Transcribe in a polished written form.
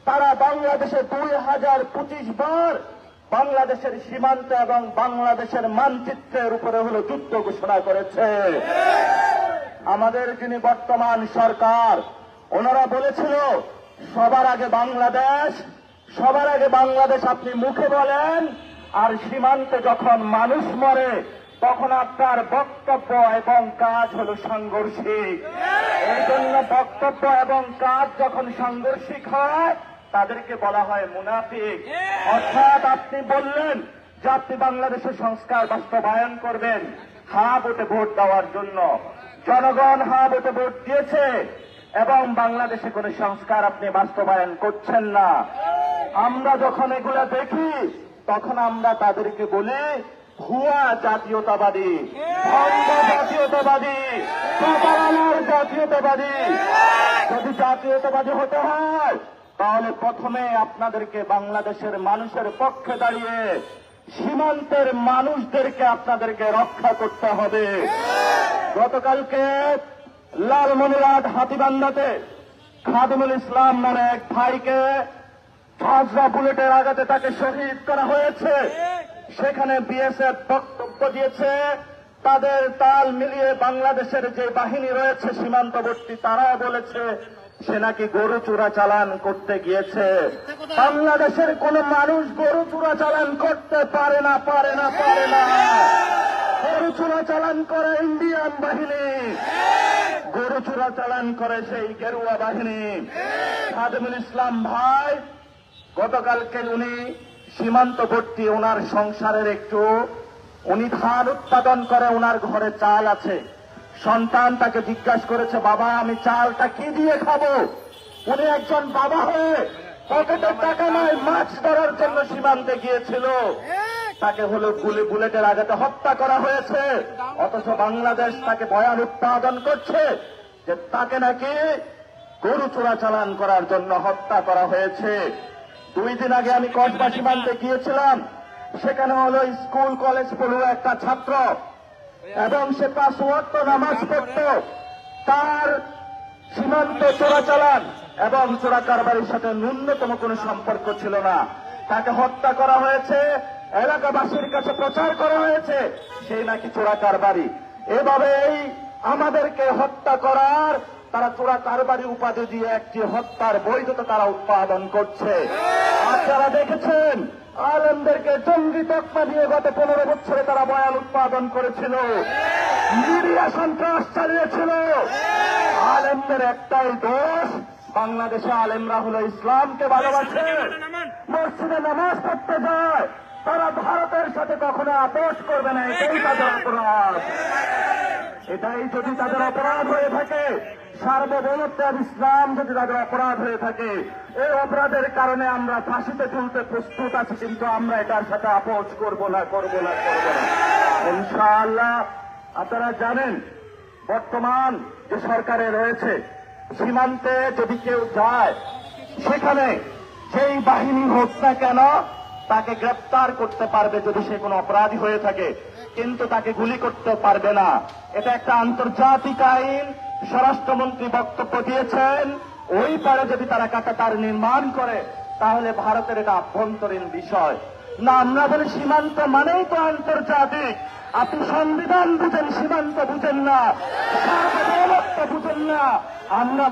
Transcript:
তারা বাংলাদেশে 2025 বার বাংলাদেশের সীমান্ত এবং বাংলাদেশের মানচিত্রের উপরে যুদ্ধ ঘোষণা করেছে। আমাদের যিনি বর্তমান সরকার, ওনারা বলেছিল সবার আগে বাংলাদেশ, সবার আগে বাংলাদেশ আপনি মুখে বলেন, আর সীমান্তে যখন মানুষ মরে তখন আপনার বক্তব্য এবং কাজ সাংঘর্ষিক। এই জন্য বক্তব্য এবং কাজ যখন সাংঘর্ষিক হয় তাদেরকে বলা হয় মুনাফিক। অর্থাৎ আপনি বললেন যে আপনি বাংলাদেশের সংস্কার বাস্তবায়ন করবেন হ্যাঁ ভোটে ভোট দেওয়ার জন্য, জনগণ হ্যাঁ ভোটে ভোট দিয়েছে এবং বাংলাদেশে কোন সংস্কার আপনি বাস্তবায়ন করছেন না। আমরা যখন এগুলো দেখি তখন আমরা তাদেরকে বলি ভুয়া জাতীয়তাবাদী, ভণ্ড জাতীয়তাবাদী, প্রতারণার জাতীয়তাবাদী। যদি জাতীয়তাবাদী হতে হয় তাহলে প্রথমে আপনাদেরকে বাংলাদেশের মানুষের পক্ষে দাঁড়িয়ে সীমান্তের মানুষদেরকে আপনাদেরকে রক্ষা করতে হবে। গতকালকে লালমনিরহাট হাতীবান্ধাতে খাদিমুল ইসলাম নামে এক ভাইকে ঝাঁঝরা বুলেটের আঘাতে তাকে শহীদ করা হয়েছে। সেখানে বিএসএফ বক্তব্য দিয়েছে, তাদের তাল মিলিয়ে বাংলাদেশের যে বাহিনী রয়েছে সীমান্তবর্তী তারা বলেছে সে নাকি গরু চোরাচালান করতে গিয়েছে। বাংলাদেশের কোন মানুষ গরু চোরাচালান করতে পারে না। গরু চোরাচালান করে ইন্ডিয়ান বাহিনী, গরু চোরাচালান করে সেই গেরুয়া বাহিনী। খাদিমুল ইসলাম ভাই গতকালকে উনি সীমান্তবর্তী ওনার সংসারের উনি ধান উৎপাদন করে, ওনার ঘরে চাল আছে। সন্তান তাকে জিজ্ঞাসা করেছে, বাবা আমি চালটা কি দিয়ে খাবো? উনি একজন বাবা হয়ে পকেটে টাকা নয় মাছ ধরার জন্য সীমান্তে গিয়েছিল, তাকে বুলেটের আঘাতে হত্যা করা হয়েছে। অথচ বাংলাদেশ তাকে বয়ান উৎপাদন করছে যে তাকে নাকি গরু চোরাচালান করার জন্য হত্যা করা হয়েছে। 2 দিন আগে আমি কসবা সীমান্তে গিয়েছিলাম, সেখানে স্কুল কলেজ পড়ুয়া একটা ছাত্র এবং সে 5 ওয়াক্ত নামাজ পড়ত, তার সীমান্ত চোরাচালান এবং চোরা কারবারির সাথে ন্যূনতম কোনো সম্পর্ক ছিল না। তাকে হত্যা করা হয়েছে, এলাকাবাসীর কাছে প্রচার করা হয়েছে সেই নাকি চোরা কারবারি। এভাবেই আমাদেরকে হত্যা করার, তারা চোরা কারবারি উপাধি দিয়ে একটি হত্যার বৈধতা তারা উৎপাদন করছে। আপনারা দেখেছেন আলেমদেরকে জঙ্গি তকমা দিয়ে গত 15 বছরে তারা বয়ান উৎপাদন করেছিল, মিডিয়া সন্ত্রাস চালিয়েছিল। আলেমদের একটাই দোষ, বাংলাদেশে আলেমরা ইসলামকে ভালোবাসে, মসজিদে নামাজ পড়তে যায়, তারা ভারতের সাথে কখনো আপোষ করবে না। এটাই তাদের অপরাধ। এটাই যদি তাদের অপরাধ হয়ে থাকে, সার্বভৌমত্ব আর ইসলাম যদি তাদের অপরাধ হয়ে থাকে, এই অপরাধের কারণে আমরা ফাঁসিতে ঝুলতে প্রস্তুত আছি, কিন্তু আমরা এটার সাথে আপোষ করব না। ইনশাআল্লাহ আপনারা জানেন বর্তমান যে সরকারে রয়েছে, সীমান্তে যদি কেউ যায় সেখানে যেই বাহিনী হোক না কেন তাকে গ্রেপ্তার করতে পারবে যদি সে কোনো অপরাধী হয়ে থাকে, কিন্তু তাকে গুলি করতে পারবে না। এটা একটা আন্তর্জাতিক আইন। স্বরাষ্ট্রমন্ত্রী বক্তব্য দিয়েছেন ওই পারে যদি তারা কাঁটাতার নির্মাণ করে তাহলে ভারতের এটা আভ্যন্তরীণ বিষয় না। আমরা বলি সীমান্ত মানেই তো আন্তর্জাতিক। আপনি সংবিধান বুঝেন, সীমান্ত বুঝেন না, সার্বভৌমত্ব বুঝেন না। আমরা